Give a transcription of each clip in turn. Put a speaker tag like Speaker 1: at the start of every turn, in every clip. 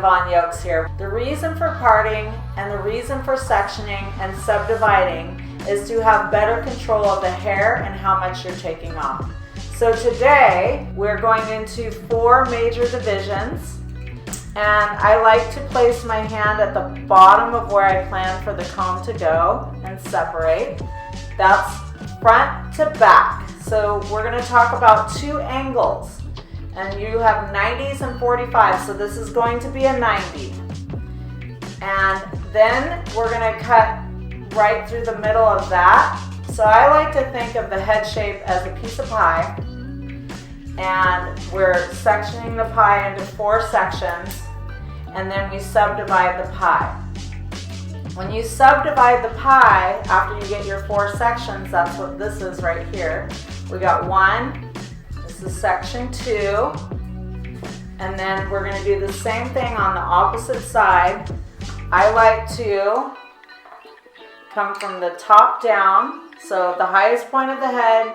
Speaker 1: Von Yokes here. The reason for parting and the reason for sectioning and subdividing is to have better control of the hair and how much you're taking off. So today we're going into 4 major divisions, and I like to place my hand at the bottom of where I plan for the comb to go and separate. That's front to back. So we're going to talk about 2 angles, and you have 90s and 45s, so this is going to be a 90. And then we're going to cut right through the middle of that. So I like to think of the head shape as a piece of pie, and we're sectioning the pie into 4 sections, and then we subdivide the pie. When you subdivide the pie, after you get your 4 sections, that's what this is right here. We got 1, this is section 2, and then we're going to do the same thing on the opposite side. I like to come from the top down, so the highest point of the head,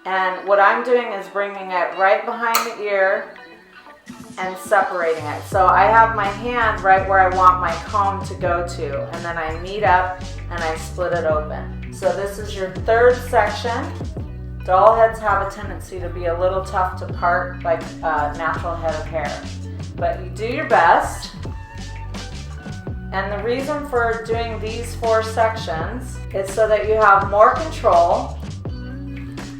Speaker 1: and what I'm doing is bringing it right behind the ear and separating it. So I have my hand right where I want my comb to go to, and then I meet up and I split it open. So this is your 3rd section. Doll heads have a tendency to be a little tough to part like a natural head of hair, but you do your best. And the reason for doing these 4 sections is so that you have more control.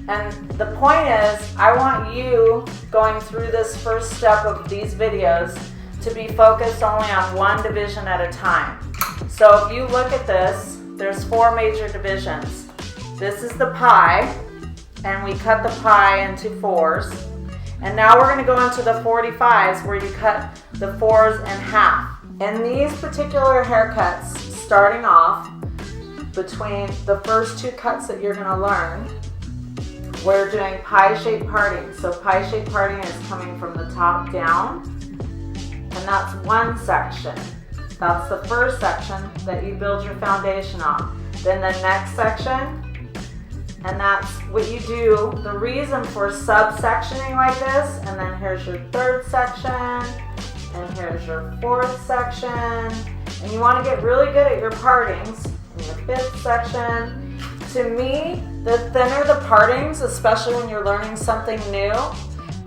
Speaker 1: And the point is, I want you going through this first step of these videos to be focused only on 1 division at a time. So if you look at this, there's 4 major divisions. This is the pie, and we cut the pie into 4s. And now we're going to go into the 45s, where you cut the 4s in half. In these particular haircuts, starting off, between the first 2 cuts that you're going to learn, we're doing pie-shaped parting. So pie-shaped parting is coming from the top down, and that's 1 section. That's the first section that you build your foundation on. Then the next section, and that's what you do. The reason for subsectioning like this, and then here's your 3rd section, and here's your 4th section, and you want to get really good at your partings. And your 5th section. To me, the thinner the partings, especially when you're learning something new,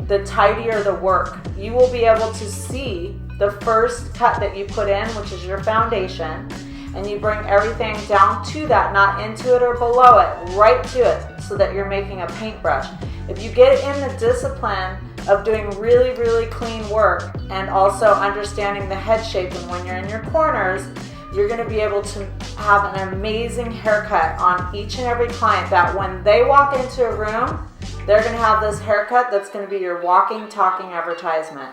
Speaker 1: the tidier the work. You will be able to see the first cut that you put in, which is your foundation, and you bring everything down to that, not into it or below it, right to it, so that you're making a paintbrush. If you get in the discipline of doing really, really clean work and also understanding the head shape, and when you're in your corners, you're going to be able to have an amazing haircut on each and every client, that when they walk into a room, they're going to have this haircut that's going to be your walking, talking advertisement.